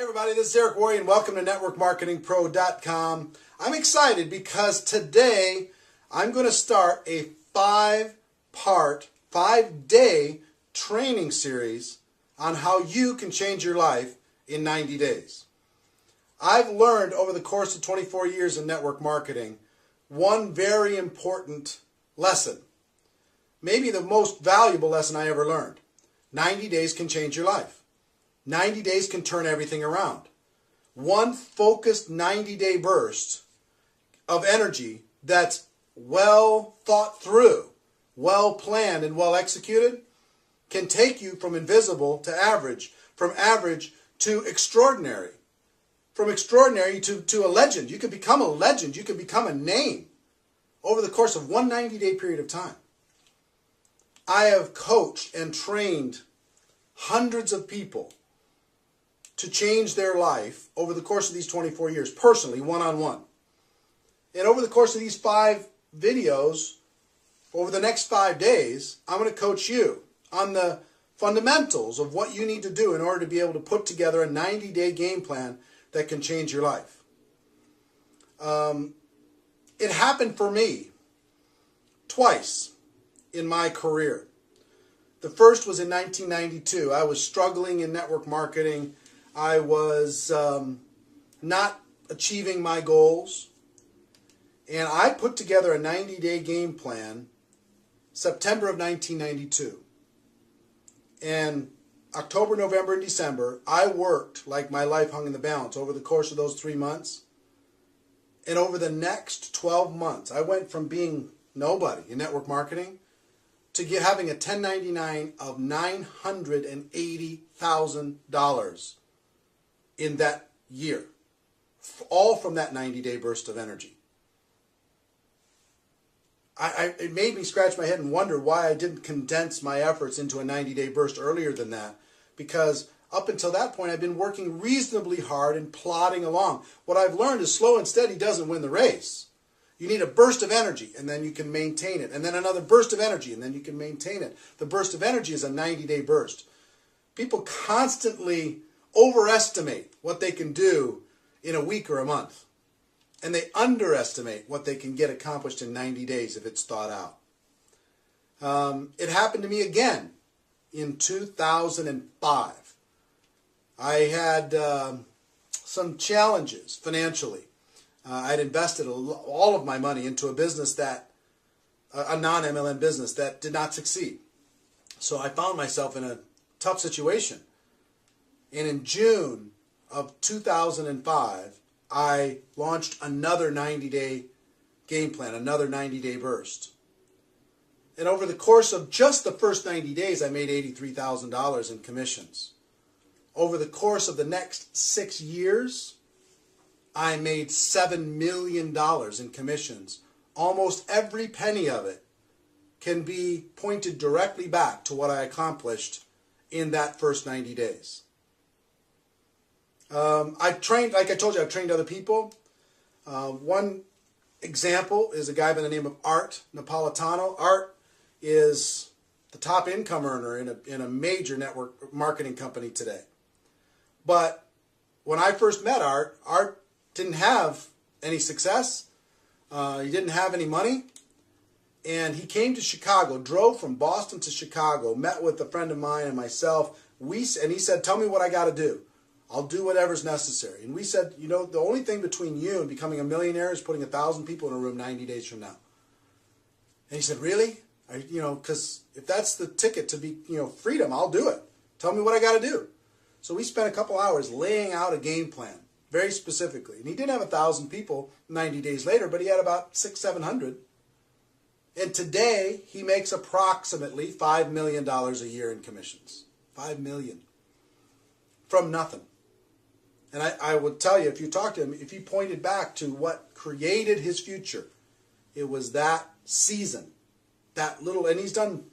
Hey everybody, this is Worre and welcome to networkmarketingpro.com. I'm excited because today I'm going to start a 5-day training series on how you can change your life in 90 days. I've learned over the course of 24 years in network marketing one very important lesson, maybe the most valuable lesson I ever learned. 90 days can change your life. 90 days can turn everything around. One focused 90-day burst of energy that's well thought through, well planned, and well executed can take you from invisible to average, from average to extraordinary, from extraordinary to a legend. You can become a legend. You can become a name over the course of one 90-day period of time. I have coached and trained hundreds of people to change their life over the course of these 24 years, personally, one-on-one. And over the course of these 5 videos, over the next 5 days, I'm going to coach you on the fundamentals of what you need to do in order to be able to put together a 90-day game plan that can change your life. It happened for me twice in my career. The first was in 1992. I was struggling in network marketing. I was not achieving my goals, and I put together a 90-day game plan September of 1992. And October, November, and December, I worked like my life hung in the balance over the course of those 3 months. And over the next 12 months, I went from being nobody in network marketing to having a 1099 of $980,000 in that year, all from that 90-day burst of energy. It made me scratch my head and wonder why I didn't condense my efforts into a 90-day burst earlier than that, because up until that point I've been working reasonably hard and plodding along. What I've learned is slow and steady doesn't win the race. You need a burst of energy, and then you can maintain it, and then another burst of energy, and then you can maintain it. The burst of energy is a 90-day burst. People constantly overestimate what they can do in a week or a month, and they underestimate what they can get accomplished in 90 days if it's thought out. It happened to me again in 2005. I had some challenges financially. I'd invested all of my money into a business a non-MLM business that did not succeed. So I found myself in a tough situation. And in June of 2005, I launched another 90-day game plan, another 90-day burst. And over the course of just the first 90 days, I made $83,000 in commissions. Over the course of the next 6 years, I made $7 million in commissions. Almost every penny of it can be pointed directly back to what I accomplished in that first 90 days. I've trained, like I told you, I've trained other people. One example is a guy by the name of Art Napolitano. Art is the top income earner in a major network marketing company today. But when I first met Art didn't have any success. He didn't have any money. And he came to Chicago, drove from Boston to Chicago, met with a friend of mine and myself. And he said, tell me what I got to do. I'll do whatever's necessary. And we said, you know, the only thing between you and becoming a millionaire is putting 1,000 people in a room 90 days from now. And he said, really? Because if that's the ticket to be, freedom, I'll do it. Tell me what I got to do. So we spent a couple hours laying out a game plan, very specifically. And he didn't have 1,000 people 90 days later, but he had about 600-700. And today, he makes approximately $5 million a year in commissions. $5 million. From nothing. And I would tell you, if you talk to him, if he pointed back to what created his future, it was that season, that little, and he's done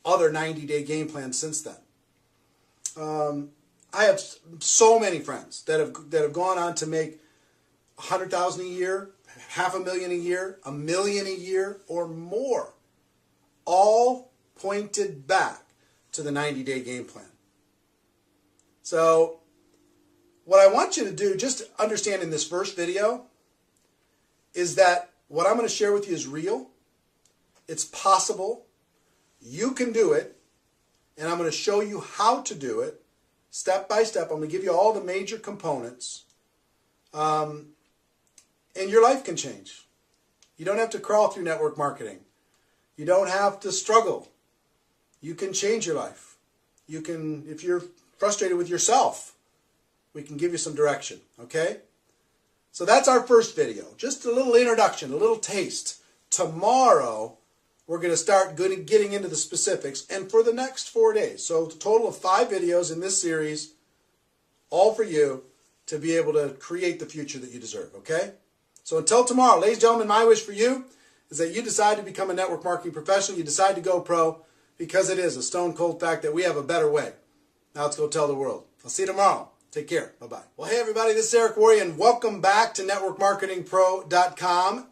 other 90-day game plans since then. I have so many friends that have gone on to make $100,000 a year, $500,000 a year, $1 million a year, or more, all pointed back to the 90-day game plan. So what I want you to do, just to understand in this first video, is that what I'm going to share with you is real. It's possible. You can do it. And I'm going to show you how to do it step by step. I'm going to give you all the major components. And your life can change. You don't have to crawl through network marketing. You don't have to struggle. You can change your life. You can, if you're frustrated with yourself, we can give you some direction, okay? So that's our first video. Just a little introduction, a little taste. Tomorrow, we're going to start getting into the specifics, and for the next 4 days. So a total of 5 videos in this series, all for you to be able to create the future that you deserve, okay? So until tomorrow, ladies and gentlemen, my wish for you is that you decide to become a network marketing professional. You decide to go pro, because it is a stone cold fact that we have a better way. Now let's go tell the world. I'll see you tomorrow. Take care. Bye-bye. Well, hey, everybody. This is Eric Worre, and welcome back to NetworkMarketingPro.com.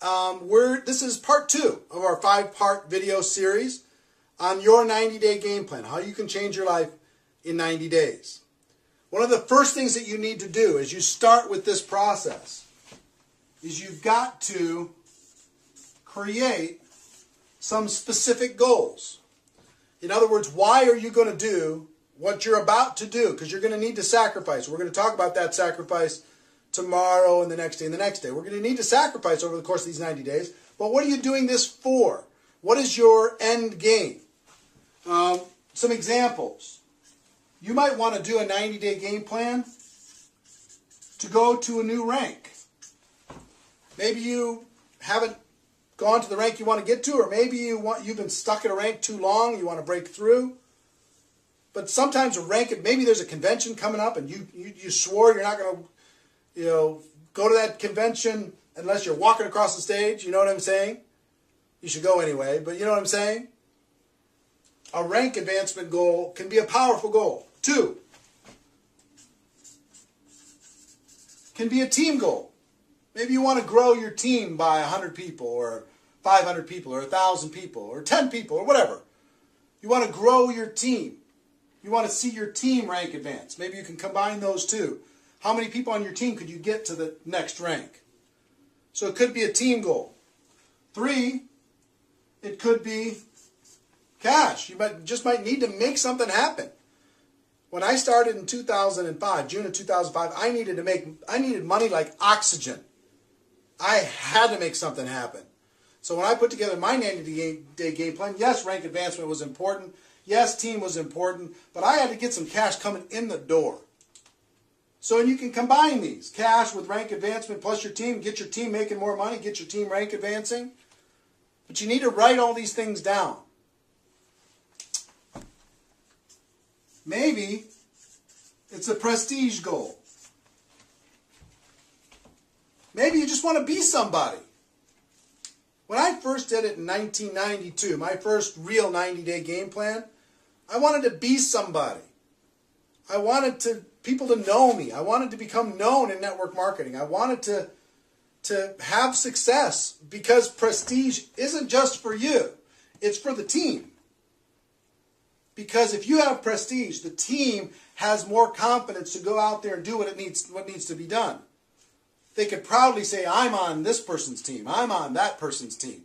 This is part 2 of our 5-part video series on your 90-day game plan, how you can change your life in 90 days. One of the first things that you need to do as you start with this process is you've got to create some specific goals. In other words, why are you going to do what you're about to do? Because you're going to need to sacrifice. We're going to talk about that sacrifice tomorrow and the next day and the next day. We're going to need to sacrifice over the course of these 90 days. But what are you doing this for? What is your end game? Some examples. You might want to do a 90-day game plan to go to a new rank. Maybe you haven't gone to the rank you want to get to, or maybe you've been stuck at a rank too long, you want to break through. But sometimes a rank, maybe there's a convention coming up, and you swore you're not going to, go to that convention unless you're walking across the stage. You know what I'm saying? You should go anyway, but you know what I'm saying? A rank advancement goal can be a powerful goal. 2, can be a team goal. Maybe you want to grow your team by 100 people, or 500 people, or 1,000 people, or 10 people, or whatever. You want to grow your team. You want to see your team rank advance. Maybe you can combine those two. How many people on your team could you get to the next rank? So it could be a team goal. 3, it could be cash. You just might need to make something happen. When I started in 2005, June of 2005, I needed money like oxygen. I had to make something happen. So when I put together my 90-day game plan, yes, rank advancement was important. Yes, team was important, but I had to get some cash coming in the door. So you can combine these, cash with rank advancement plus your team, get your team making more money, get your team rank advancing. But you need to write all these things down. Maybe it's a prestige goal. Maybe you just want to be somebody. When I first did it in 1992, my first real 90-day game plan, I wanted to be somebody. I wanted people to know me. I wanted to become known in network marketing. I wanted to have success, because prestige isn't just for you. It's for the team. Because if you have prestige, the team has more confidence to go out there and do what needs to be done. They could proudly say, I'm on this person's team. I'm on that person's team.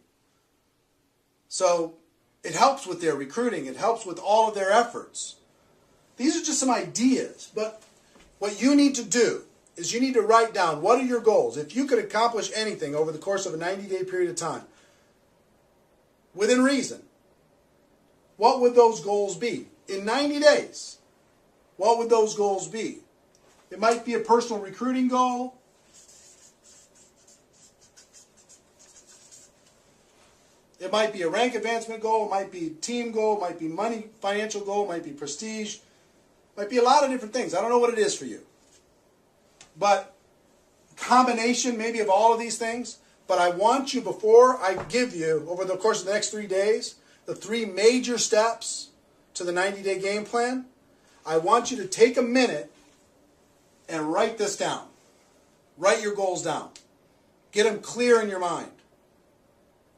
So it helps with their recruiting. It helps with all of their efforts. These are just some ideas. But what you need to do is you need to write down, what are your goals? If you could accomplish anything over the course of a 90-day period of time, within reason, what would those goals be? In 90 days, what would those goals be? It might be a personal recruiting goal. It might be a rank advancement goal. It might be a team goal. It might be money, financial goal. It might be prestige. It might be a lot of different things. I don't know what it is for you. But combination maybe of all of these things. But I want you, before I give you, over the course of the next 3 days, the 3 major steps to the 90-day game plan, I want you to take a minute and write this down. Write your goals down. Get them clear in your mind.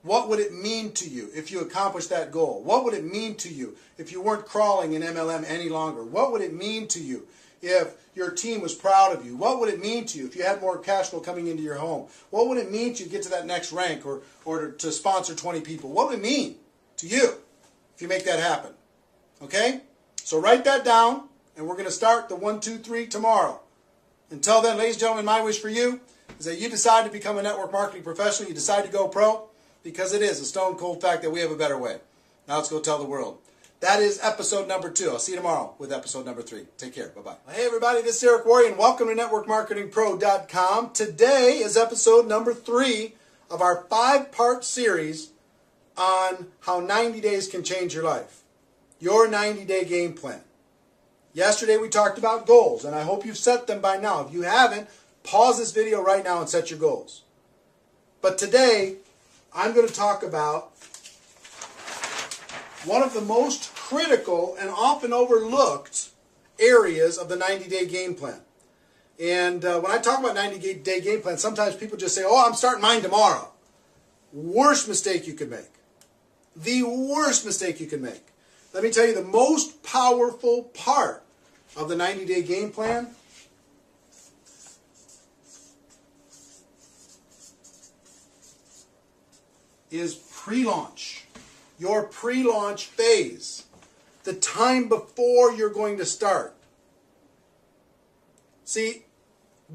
What would it mean to you if you accomplished that goal? What would it mean to you if you weren't crawling in MLM any longer? What would it mean to you if your team was proud of you? What would it mean to you if you had more cash flow coming into your home? What would it mean to you to get to that next rank or to sponsor 20 people? What would it mean to you if you make that happen? Okay? So write that down, and we're going to start the 1, 2, 3 tomorrow. Until then, ladies and gentlemen, my wish for you is that you decide to become a network marketing professional. You decide to go pro, because it is a stone cold fact that we have a better way. Now let's go tell the world. That is episode number 2. I'll see you tomorrow with episode number 3. Take care. Bye-bye. Hey, everybody. This is Eric Worre, and welcome to NetworkMarketingPro.com. Today is episode number 3 of our 5-part series on how 90 days can change your life. Your 90-day game plan. Yesterday we talked about goals, and I hope you've set them by now. If you haven't, pause this video right now and set your goals. But today, I'm going to talk about one of the most critical and often overlooked areas of the 90-day game plan. And when I talk about 90-day game plan, sometimes people just say, oh, I'm starting mine tomorrow. Worst mistake you could make. The worst mistake you can make. Let me tell you, the most powerful part of the 90-day game plan is pre-launch. Your pre-launch phase. The time before you're going to start. See,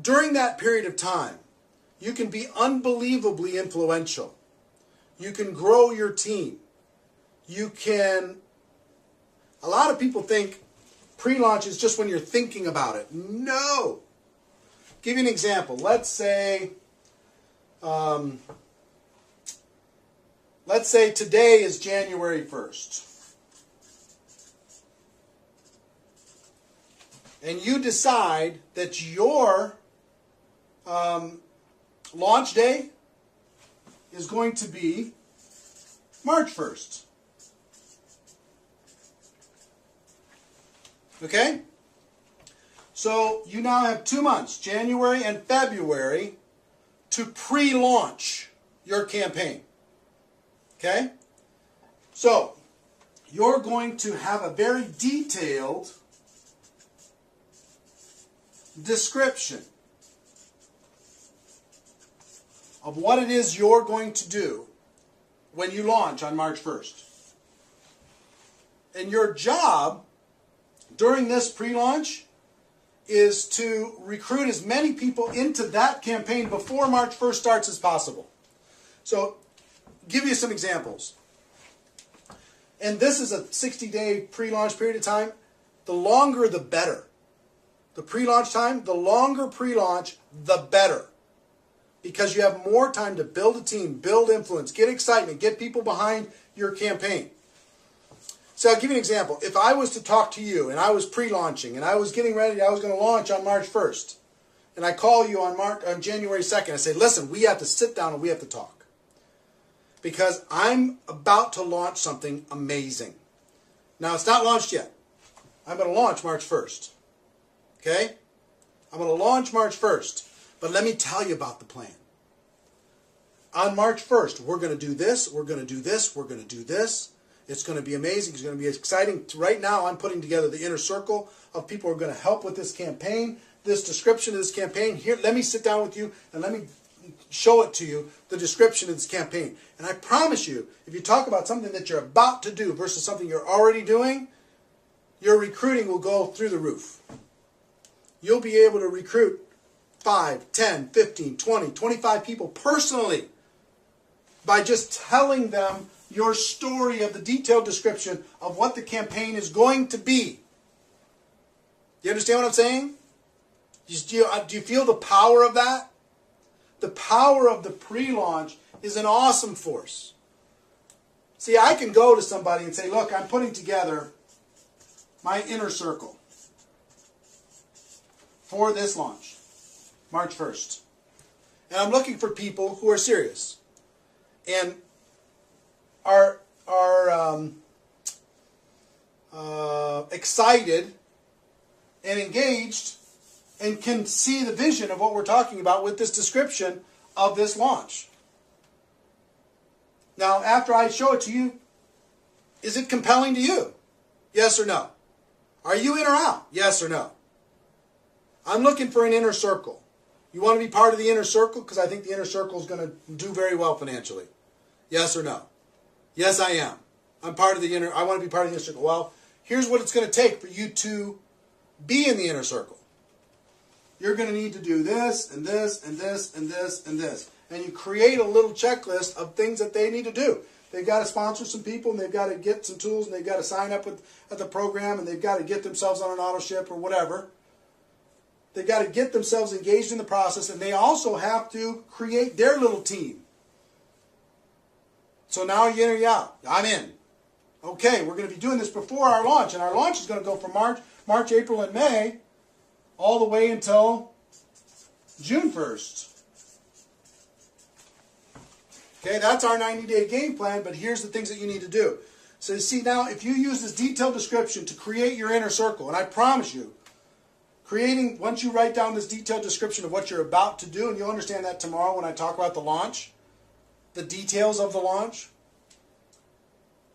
during that period of time, you can be unbelievably influential. You can grow your team. You can... A lot of people think pre-launch is just when you're thinking about it. No! Give you an example. Let's say today is January 1st. And you decide that your launch day is going to be March 1st. Okay? So you now have 2 months, January and February, to pre-launch your campaign. Okay? So, you're going to have a very detailed description of what it is you're going to do when you launch on March 1st. And your job during this pre-launch is to recruit as many people into that campaign before March 1st starts as possible. So, give you some examples. And this is a 60-day pre-launch period of time. The longer, the better. The pre-launch time, the longer pre-launch, the better. Because you have more time to build a team, build influence, get excitement, get people behind your campaign. So I'll give you an example. If I was to talk to you and I was pre-launching and I was getting ready, I was going to launch on March 1st. And I call you on January 2nd. I say, listen, we have to sit down and we have to talk. Because I'm about to launch something amazing. Now, it's not launched yet. I'm going to launch March 1st. Okay? I'm going to launch March 1st. But let me tell you about the plan. On March 1st, we're going to do this, we're going to do this, we're going to do this. It's going to be amazing. It's going to be exciting. Right now, I'm putting together the inner circle of people who are going to help with this campaign, this description of this campaign. Here, let me sit down with you and let me show it to you, the description of this campaign. And I promise you, if you talk about something that you're about to do versus something you're already doing, your recruiting will go through the roof. You'll be able to recruit 5, 10, 15, 20, 25 people personally by just telling them your story of the detailed description of what the campaign is going to be. Do you understand what I'm saying? Do you feel the power of that? The power of the pre-launch is an awesome force. See, I can go to somebody and say, look, I'm putting together my inner circle for this launch, March 1st. And I'm looking for people who are serious and are excited and engaged and can see the vision of what we're talking about with this description of this launch. Now, after I show it to you, is it compelling to you? Yes or no? Are you in or out? Yes or no? I'm looking for an inner circle. You want to be part of the inner circle? Because I think the inner circle is going to do very well financially. Yes or no? Yes, I am. I want to be part of the inner circle. Well, here's what it's going to take for you to be in the inner circle. You're going to need to do this and this and this and this and this. And you create a little checklist of things that they need to do. They've got to sponsor some people, and they've got to get some tools, and they've got to sign up at the program, and they've got to get themselves on an auto ship or whatever. They've got to get themselves engaged in the process, and they also have to create their little team. So now you're in or you're out. I'm in. Okay, we're going to be doing this before our launch, and our launch is going to go from March, April, and May, all the way until June 1st. Okay, that's our 90-day game plan, but here's the things that you need to do. So you see now, if you use this detailed description to create your inner circle, and I promise you, once you write down this detailed description of what you're about to do, and you'll understand that tomorrow when I talk about the launch, the details of the launch,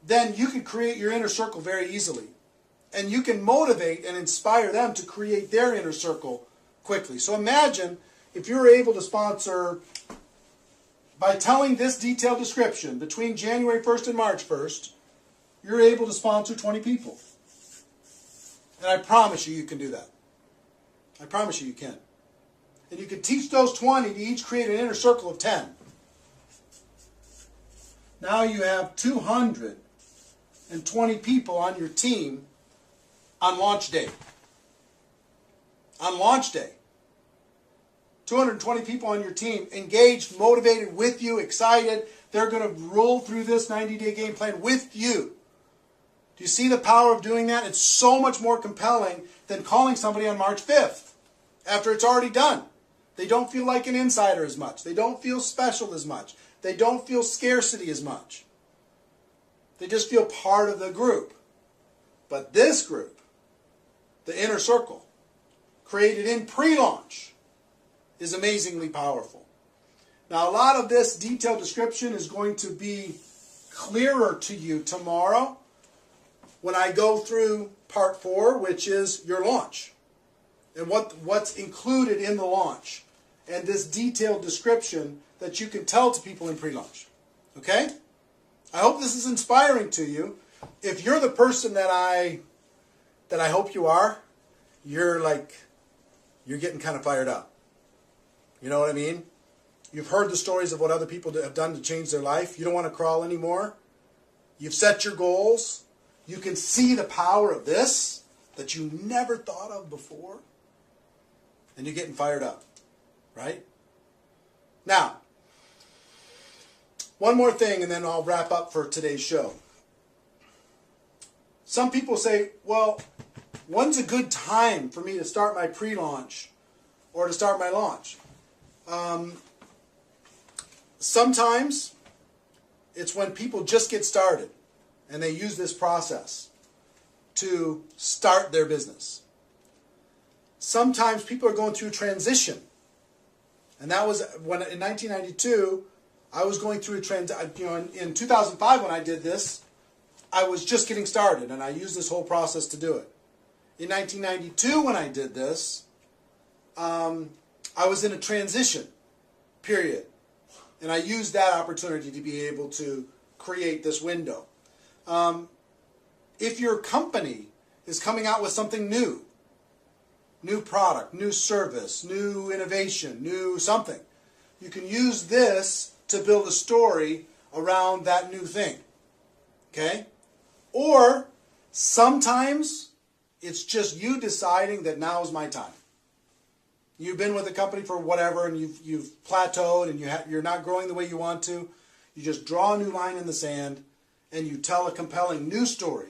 then you can create your inner circle very easily. And you can motivate and inspire them to create their inner circle quickly. So imagine if you were able to sponsor, by telling this detailed description, between January 1st and March 1st, you're able to sponsor 20 people. And I promise you, you can do that. I promise you can. And you can teach those 20 to each create an inner circle of 10. Now you have 220 people on your team on launch day. On launch day. 220 people on your team engaged, motivated with you, excited. They're going to roll through this 90-day game plan with you. Do you see the power of doing that? It's so much more compelling than calling somebody on March 5th after it's already done. They don't feel like an insider as much. They don't feel special as much. They don't feel scarcity as much. They just feel part of the group. But this group, the inner circle, created in pre-launch, is amazingly powerful. Now, a lot of this detailed description is going to be clearer to you tomorrow when I go through part 4, which is your launch, and what's included in the launch, and this detailed description that you can tell to people in pre-launch. Okay? I hope this is inspiring to you. If you're the person that I hope you are, you're getting kind of fired up. You know what I mean? You've heard the stories of what other people have done to change their life. You don't want to crawl anymore. You've set your goals. You can see the power of this that you never thought of before. And you're getting fired up. Right? Now, one more thing and then I'll wrap up for today's show. Some people say, well, when's a good time for me to start my pre-launch or to start my launch? Sometimes it's when people just get started and they use this process to start their business. Sometimes people are going through transition. And that was when in 1992, I was going through a transition. In 2005 when I did this, I was just getting started and I used this whole process to do it. In 1992 when I did this, I was in a transition period. And I used that opportunity to be able to create this window. If your company is coming out with something new product, new service, new innovation, new something, you can use this to build a story around that new thing. Okay? Or sometimes it's just you deciding that now is my time. You've been with a company for whatever and you've plateaued and you're not growing the way you want to. You just draw a new line in the sand and you tell a compelling new story.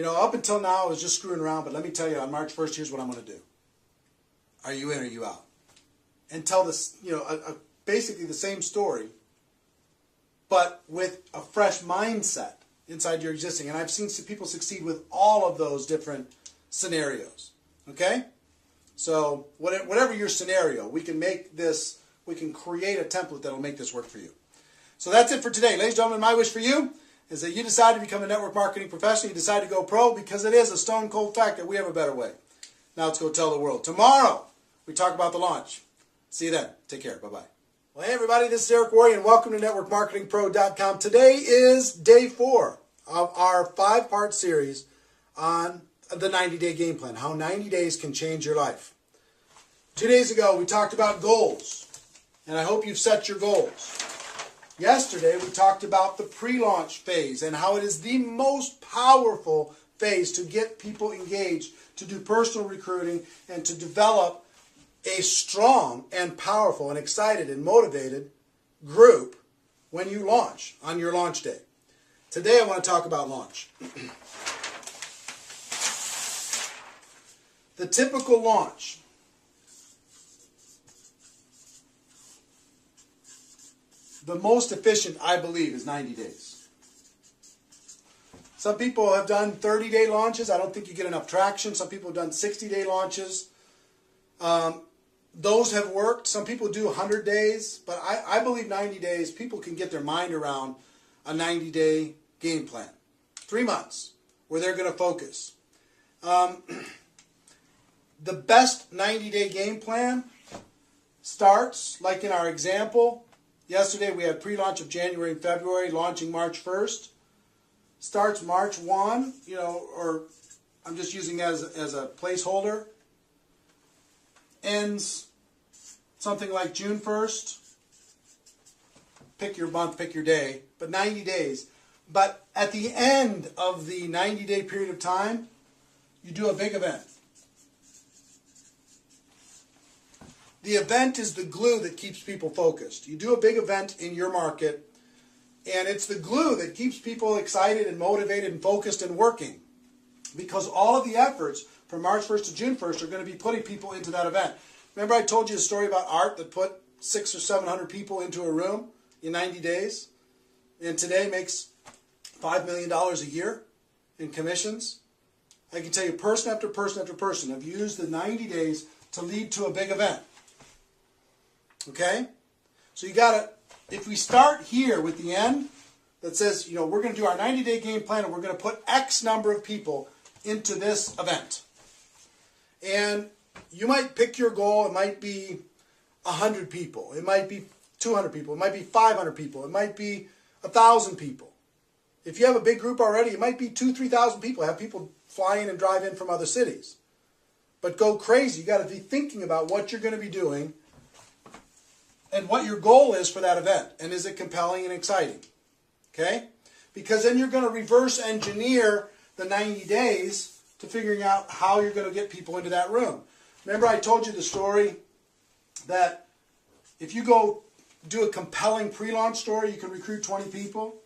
Up until now I was just screwing around, but let me tell you, on March 1st, here's what I'm going to do. Are you in or are you out? And tell this, basically the same story, but with a fresh mindset inside your existing. And I've seen people succeed with all of those different scenarios. Okay? So whatever your scenario, we can create a template that will make this work for you. So that's it for today. Ladies and gentlemen, my wish for you is that you decide to become a network marketing professional. You decide to go pro, because it is a stone cold fact that we have a better way. Now let's go tell the world. Tomorrow, we talk about the launch. See you then. Take care. Bye-bye. Well, hey, everybody. This is Eric Worre, and welcome to NetworkMarketingPro.com. Today is day 4 of our 5-part series on the 90-day game plan, how 90 days can change your life. 2 days ago, we talked about goals, and I hope you've set your goals. Yesterday, we talked about the pre-launch phase and how it is the most powerful phase to get people engaged, to do personal recruiting, and to develop a strong and powerful and excited and motivated group when you launch on your launch day. Today, I want to talk about launch. The typical launch. The most efficient, I believe, is 90 days. Some people have done 30-day launches. I don't think you get enough traction. Some people have done 60-day launches. Those have worked. Some people do 100 days. But I believe 90 days, people can get their mind around a 90-day game plan. 3 months where they're going to focus. The best 90-day game plan starts, like in our example, yesterday we had pre-launch of January and February, launching March 1st. Starts March 1, or I'm just using that as a placeholder. Ends something like June 1st. Pick your month, pick your day, but 90 days. But at the end of the 90-day period of time, you do a big event. The event is the glue that keeps people focused. You do a big event in your market, and it's the glue that keeps people excited and motivated and focused and working. Because all of the efforts from March 1st to June 1st are going to be putting people into that event. Remember I told you a story about Art that put 600 or 700 people into a room in 90 days? And today makes $5 million a year in commissions? I can tell you person after person after person have used the 90 days to lead to a big event. Okay? So you gotta, if we start here with the end that says, we're going to do our 90-day game plan and we're going to put X number of people into this event. And you might pick your goal. It might be 100 people. It might be 200 people. It might be 500 people. It might be 1,000 people. If you have a big group already, it might be 2,000, 3,000 people. Have people fly in and drive in from other cities. But go crazy. You got to be thinking about what you're going to be doing and what your goal is for that event. And is it compelling and exciting? Okay? Because then you're going to reverse engineer the 90 days to figuring out how you're going to get people into that room. Remember I told you the story that if you go do a compelling pre-launch story, you can recruit 20 people.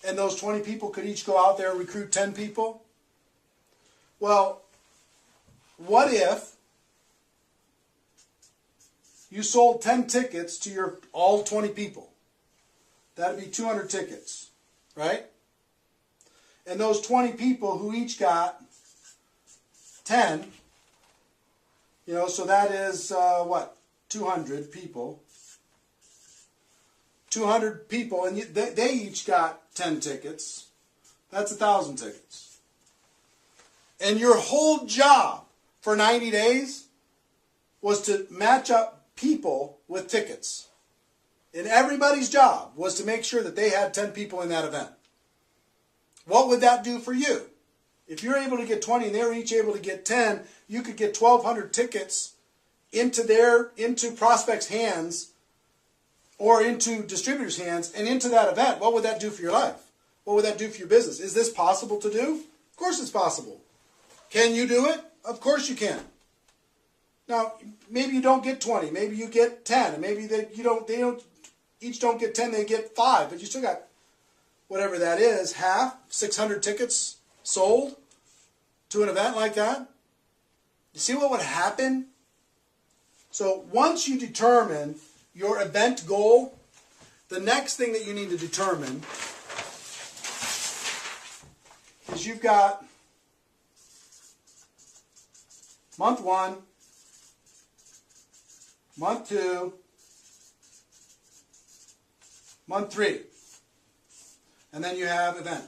And those 20 people could each go out there and recruit 10 people. Well, what if you sold 10 tickets to your all 20 people? That'd be 200 tickets, right? And those 20 people who each got 10, so that is, 200 people. 200 people, and they each got 10 tickets. That's 1,000 tickets. And your whole job for 90 days was to match up people with tickets. And everybody's job was to make sure that they had 10 people in that event. What would that do for you? If you're able to get 20 and they're each able to get 10, you could get 1,200 tickets into prospects' hands or into distributors' hands and into that event. What would that do for your life? What would that do for your business? Is this possible to do? Of course it's possible. Can you do it? Of course you can. Now, maybe you don't get 20. Maybe you get 10. And maybe they each don't get 10, they get 5. But you still got whatever that is, half, 600 tickets sold to an event like that. You see what would happen? So once you determine your event goal, the next thing that you need to determine is you've got month 1, month 2, Month 3. And then you have event.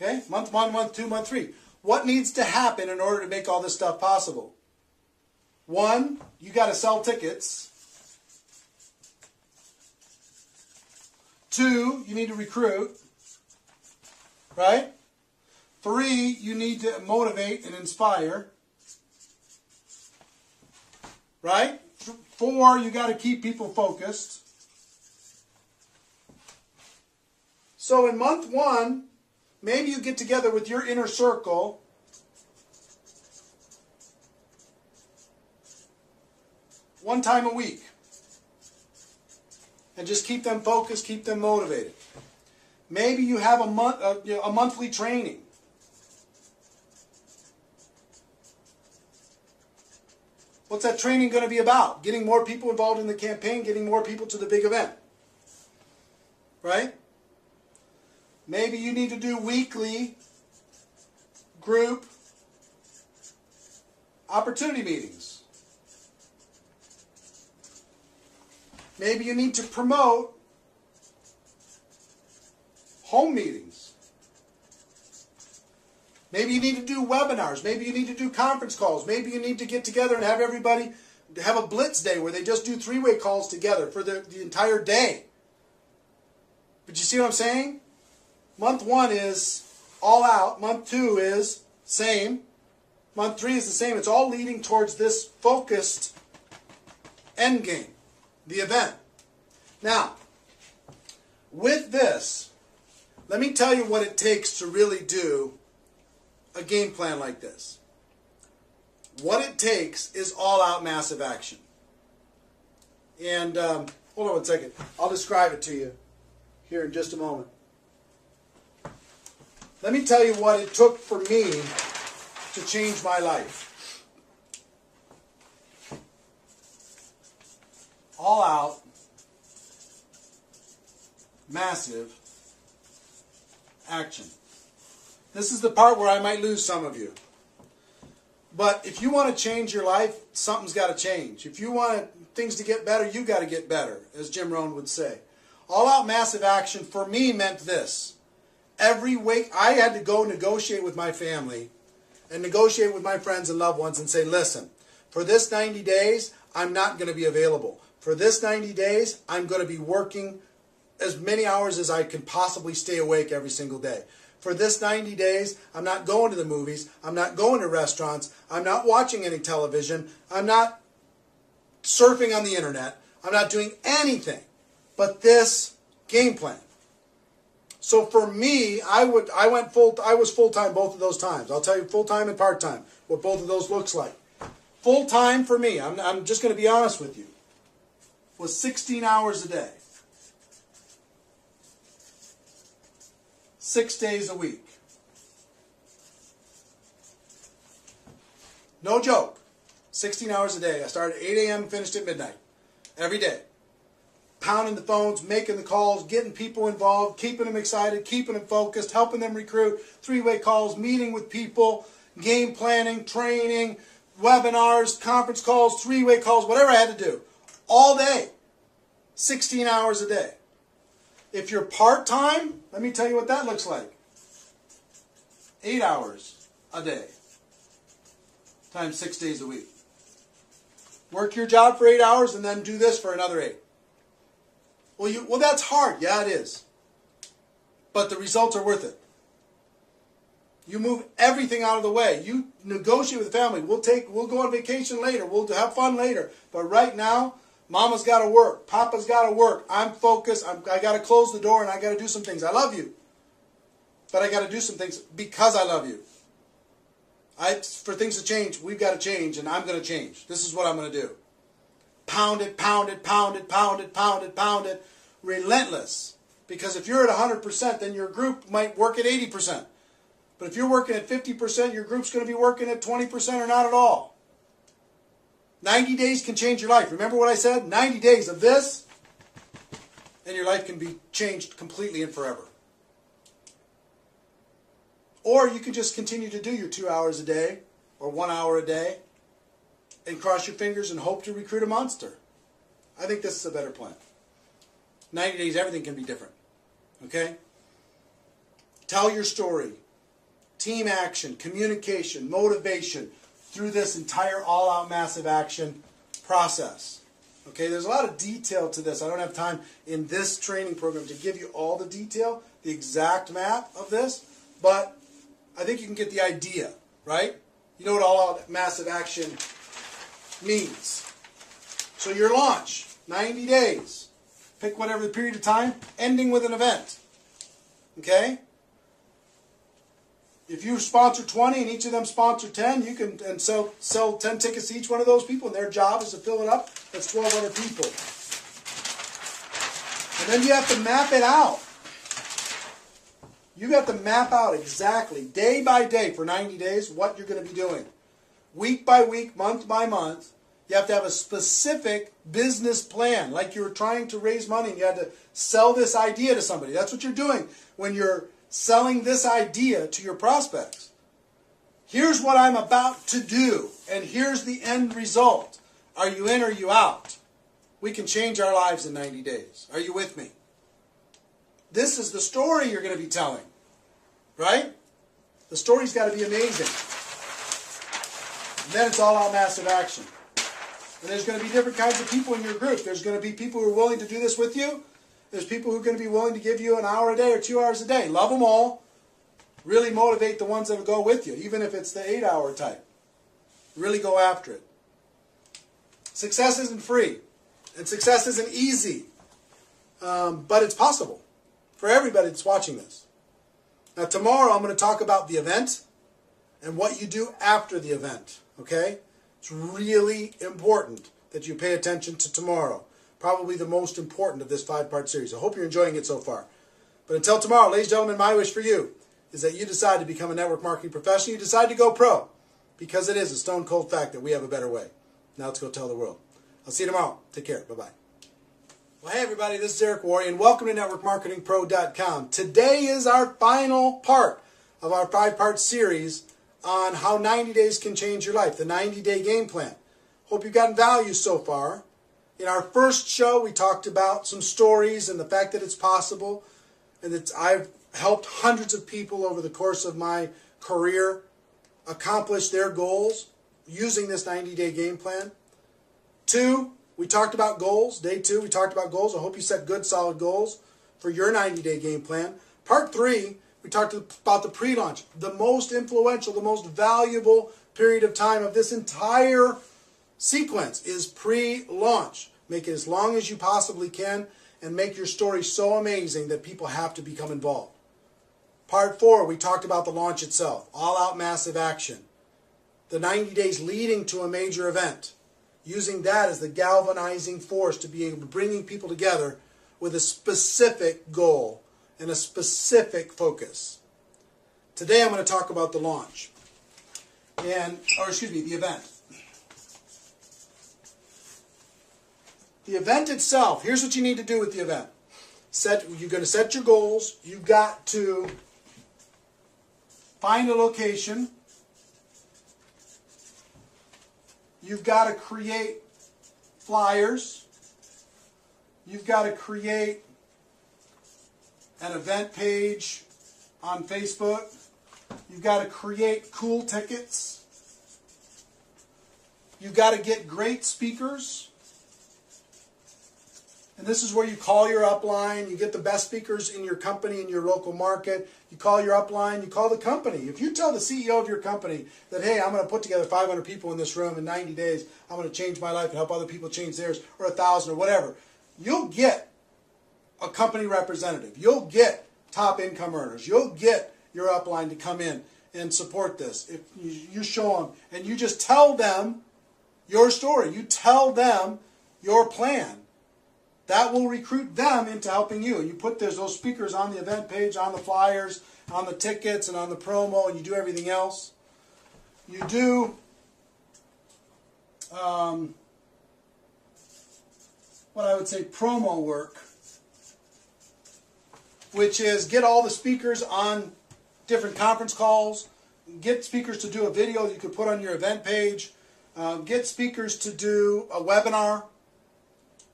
Okay? Month 1, month 2, month 3. What needs to happen in order to make all this stuff possible? 1, you got to sell tickets. 2, you need to recruit. Right? 3, you need to motivate and inspire. Right? 4, you got to keep people focused. So in month 1, maybe you get together with your inner circle one time a week. And just keep them focused, keep them motivated. Maybe you have a monthly training. What's that training going to be about? Getting more people involved in the campaign, getting more people to the big event. Right? Maybe you need to do weekly group opportunity meetings. Maybe you need to promote home meetings. Maybe you need to do webinars. Maybe you need to do conference calls. Maybe you need to get together and have everybody have a blitz day where they just do 3-way calls together for the entire day. But you see what I'm saying? Month 1 is all out. Month 2 is same. Month 3 is the same. It's all leading towards this focused end game, the event. Now, with this, let me tell you what it takes to really do a game plan like this. What it takes is all-out massive action. And hold on one second. I'll describe it to you here in just a moment. Let me tell you what it took for me to change my life. All-out massive action. This is the part where I might lose some of you. But if you want to change your life, something's got to change. If you want things to get better, you got to get better, as Jim Rohn would say. All-out massive action for me meant this. Every week I had to go negotiate with my family and negotiate with my friends and loved ones and say, listen, for this 90 days, I'm not going to be available. For this 90 days, I'm going to be working as many hours as I can possibly stay awake every single day. For this 90 days, I'm not going to the movies. I'm not going to restaurants. I'm not watching any television. I'm not surfing on the internet. I'm not doing anything but this game plan. So for me, I was full-time both of those times. I'll tell you full-time and part-time, what both of those looks like. Full-time for me, I'm just going to be honest with you, was 16 hours a day. 6 days a week. No joke. 16 hours a day. I started at 8 a.m. and finished at midnight. Every day. Pounding the phones, making the calls, getting people involved, keeping them excited, keeping them focused, helping them recruit, 3-way calls, meeting with people, game planning, training, webinars, conference calls, 3-way calls, whatever I had to do. All day. 16 hours a day. If you're part-time, let me tell you what that looks like. 8 hours a day times 6 days a week. Work your job for 8 hours and then do this for another 8. Well, that's hard. Yeah, it is. But the results are worth it. You move everything out of the way. You negotiate with the family. We'll go on vacation later. We'll have fun later. But right now, Mama's got to work. Papa's got to work. I'm focused. I got to close the door and I got to do some things. I love you. But I got to do some things because I love you. For things to change, we've got to change and I'm going to change. This is what I'm going to do. Pound it, pound it, pound it, pound it, pound it, pound it. Relentless. Because if you're at 100%, then your group might work at 80%. But if you're working at 50%, your group's going to be working at 20% or not at all. 90 days can change your life. Remember what I said? 90 days of this, and your life can be changed completely and forever. Or you can just continue to do your 2 hours a day, or 1 hour a day, and cross your fingers and hope to recruit a monster. I think this is a better plan. 90 days, everything can be different. Okay? Tell your story. Team action, communication, motivation through this entire all-out massive action process. Okay, there's a lot of detail to this. I don't have time in this training program to give you all the detail, the exact map of this, but I think you can get the idea, right? You know what all-out massive action means. So your launch, 90 days. Pick whatever the period of time, ending with an event. Okay? If you sponsor 20 and each of them sponsor 10, you can sell 10 tickets to each one of those people, and their job is to fill it up. That's 1,200 people. And then you have to map it out. You have to map out exactly, day by day for 90 days, what you're going to be doing. Week by week, month by month. You have to have a specific business plan, like you were trying to raise money and you had to sell this idea to somebody. That's what you're doing when you're selling this idea to your prospects. Here's what I'm about to do, and here's the end result. Are you in or are you out? We can change our lives in 90 days. Are you with me? This is the story you're going to be telling, right? The story's got to be amazing. And then it's all out massive action. And there's going to be different kinds of people in your group. There's going to be people who are willing to do this with you. There's people who are going to be willing to give you an hour a day or 2 hours a day. Love them all. Really motivate the ones that will go with you, even if it's the 8-hour type. Really go after it. Success isn't free. And success isn't easy. But it's possible for everybody that's watching this. Now tomorrow I'm going to talk about the event and what you do after the event. Okay? It's really important that you pay attention to tomorrow. Probably the most important of this 5-part series. I hope you're enjoying it so far. But until tomorrow, ladies and gentlemen, my wish for you is that you decide to become a network marketing professional. You decide to go pro. Because it is a stone cold fact that we have a better way. Now let's go tell the world. I'll see you tomorrow. Take care. Bye-bye. Well, hey everybody, this is Eric Worre, and welcome to NetworkMarketingPro.com. Today is our final part of our 5-part series on how 90 days can change your life, the 90-day game plan. Hope you've gotten value so far. In our first show, we talked about some stories and the fact that it's possible, and that I've helped hundreds of people over the course of my career accomplish their goals using this 90-day game plan. 2, we talked about goals. Day 2, we talked about goals. I hope you set good, solid goals for your 90-day game plan. Part 3, we talked about the pre-launch, the most influential, the most valuable period of time of this entire sequence is pre-launch. Make it as long as you possibly can and make your story so amazing that people have to become involved. Part 4, we talked about the launch itself, all-out massive action, the 90 days leading to a major event, using that as the galvanizing force to be able to bringing people together with a specific goal and a specific focus. Today I'm going to talk about the launch, the event. The event itself, here's what you need to do with the event. You're going to set your goals. You've got to find a location. You've got to create flyers. You've got to create an event page on Facebook. You've got to create cool tickets. You've got to get great speakers. And this is where you call your upline. You get the best speakers in your company, in your local market. You call your upline. You call the company. If you tell the CEO of your company that, hey, I'm going to put together 500 people in this room in 90 days. I'm going to change my life and help other people change theirs, or 1,000 or whatever. You'll get a company representative. You'll get top income earners. You'll get your upline to come in and support this. If you show them and you just tell them your story. You tell them your plan. That will recruit them into helping you. And you put those speakers on the event page, on the flyers, on the tickets, and on the promo, and you do everything else. You do what I would say promo work, which is get all the speakers on different conference calls, get speakers to do a video that you could put on your event page, get speakers to do a webinar,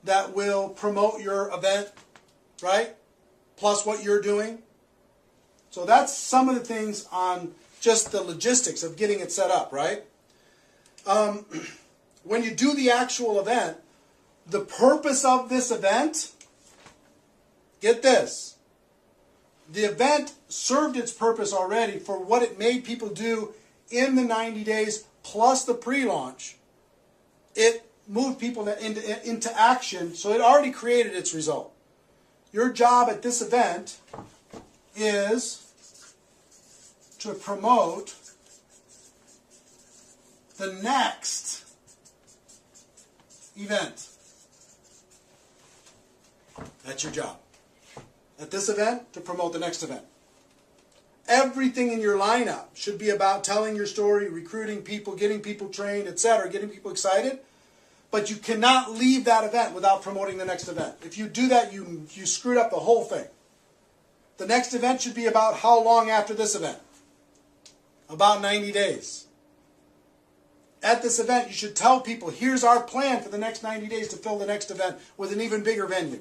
that will promote your event, right? Plus what you're doing. So that's some of the things on just the logistics of getting it set up, right? When you do the actual event, the purpose of this event, get this, the event served its purpose already for what it made people do in the 90 days plus the pre-launch. It moved people into action, so it already created its result. Your job at this event is to promote the next event. That's your job. At this event, to promote the next event. Everything in your lineup should be about telling your story, recruiting people, getting people trained, etc., getting people excited. But you cannot leave that event without promoting the next event. If you do that, you screwed up the whole thing. The next event should be about how long after this event? About 90 days. At this event, you should tell people, here's our plan for the next 90 days to fill the next event with an even bigger venue.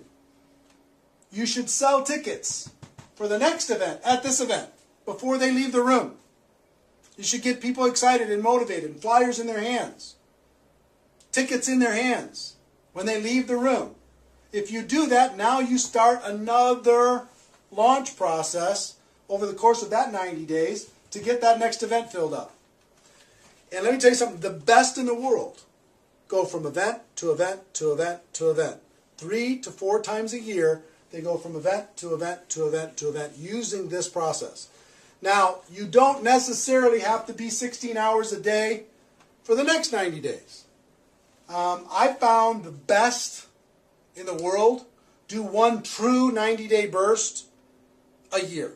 You should sell tickets for the next event at this event before they leave the room. You should get people excited and motivated and flyers in their hands. Tickets in their hands when they leave the room. If you do that, now you start another launch process over the course of that 90 days to get that next event filled up. And let me tell you something, the best in the world go from event to event to event to event. 3 to 4 times a year, they go from event to event to event to event using this process. Now, you don't necessarily have to be 16 hours a day for the next 90 days. I found the best in the world do one true 90-day burst a year.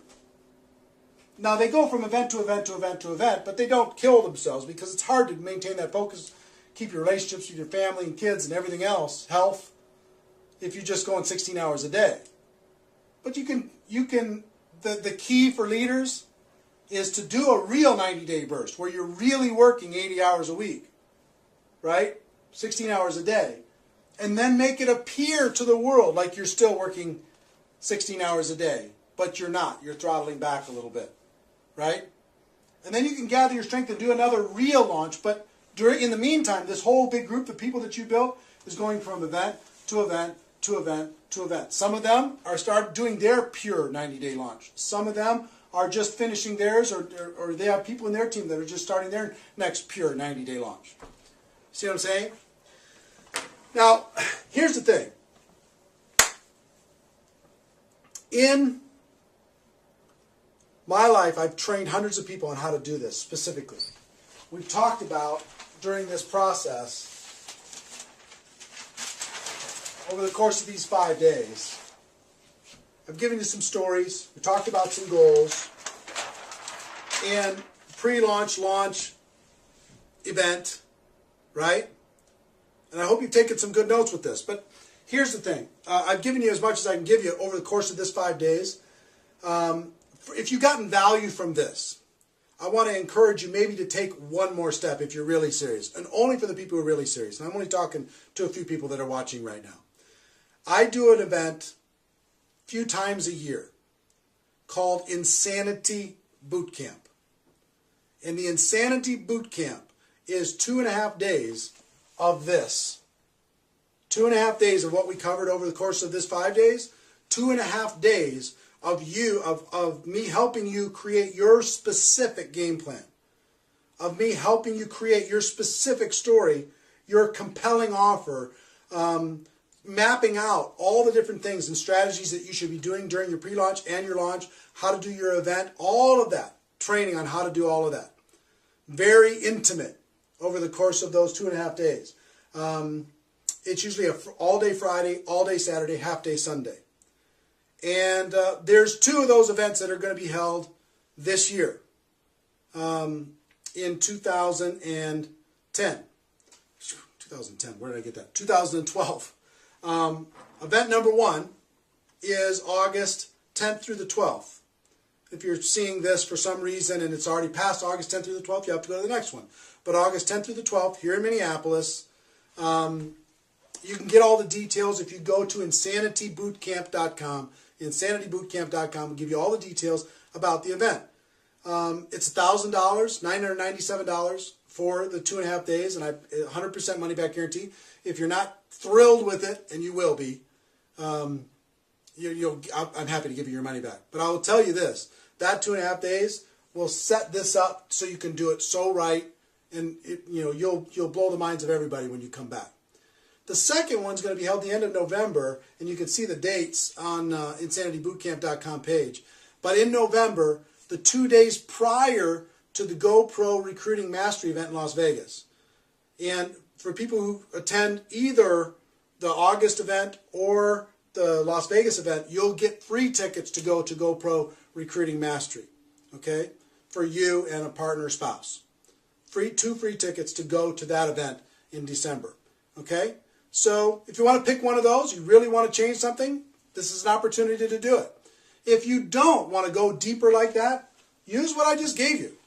Now, they go from event to event to event to event, but they don't kill themselves because it's hard to maintain that focus, keep your relationships with your family and kids and everything else, health, if you're just going 16 hours a day. But the key for leaders is to do a real 90-day burst where you're really working 80 hours a week, right? 16 hours a day. And then make it appear to the world like you're still working 16 hours a day, but you're not. You're throttling back a little bit, right? And then you can gather your strength and do another real launch, but in the meantime, this whole big group of people that you built is going from event to event to event to event. Some of them are start doing their pure 90-day launch. Some of them are just finishing theirs, or they have people in their team that are just starting their next pure 90-day launch. See what I'm saying? Now, here's the thing. In my life, I've trained hundreds of people on how to do this specifically. We've talked about, during this process, over the course of these 5 days, I've given you some stories. We talked about some goals. And pre-launch, launch, event, right? And I hope you've taken some good notes with this. But here's the thing. I've given you as much as I can give you over the course of this 5 days. If you've gotten value from this, I want to encourage you maybe to take one more step if you're really serious. And only for the people who are really serious. And I'm only talking to a few people that are watching right now. I do an event a few times a year called Insanity Boot Camp. And the Insanity Boot Camp is 2.5 days of this. 2.5 days of what we covered over the course of this 5 days. 2.5 days of me helping you create your specific game plan. Of me helping you create your specific story, your compelling offer, mapping out all the different things and strategies that you should be doing during your pre-launch and your launch, how to do your event, all of that. Training on how to do all of that. Very intimate over the course of those 2.5 days. It's usually an all-day Friday, all-day Saturday, half-day Sunday. And there's 2 of those events that are going to be held this year in 2010. 2010, where did I get that? 2012. Event number 1 is August 10th through the 12th. If you're seeing this for some reason and it's already past August 10th through the 12th, you have to go to the next one. But August 10th through the 12th, here in Minneapolis, You can get all the details if you go to insanitybootcamp.com. Insanitybootcamp.com will give you all the details about the event. It's $1,000, $997 for the 2.5 days, and 100% money back guarantee. If you're not thrilled with it, and you will be, I'm happy to give you your money back. But I will tell you this: that 2.5 days will set this up so you can do it so right, and you'll blow the minds of everybody when you come back. The second one's going to be held the end of November, and you can see the dates on insanitybootcamp.com page. But in November, the 2 days prior to the GoPro Recruiting Mastery event in Las Vegas. And for people who attend either the August event or the Las Vegas event, you'll get free tickets to go to GoPro Recruiting Mastery, okay, for you and a partner or spouse. Two free tickets to go to that event in December, okay? So if you want to pick one of those, you really want to change something, this is an opportunity to do it. If you don't want to go deeper like that, use what I just gave you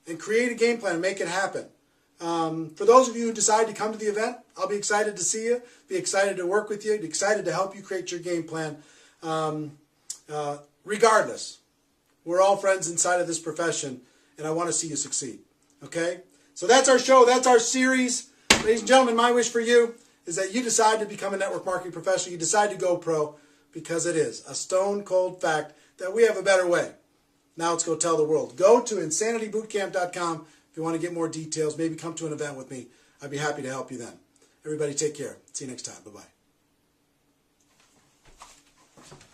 and create a game plan and make it happen. For those of you who decide to come to the event, I'll be excited to see you, be excited to work with you, be excited to help you create your game plan. Regardless, we're all friends inside of this profession, and I want to see you succeed. Okay? So that's our show. That's our series. Ladies and gentlemen, my wish for you is that you decide to become a network marketing professional. You decide to go pro, because it is a stone cold fact that we have a better way. Now let's go tell the world. Go to insanitybootcamp.com if you want to get more details. Maybe come to an event with me. I'd be happy to help you then. Everybody take care. See you next time. Bye-bye.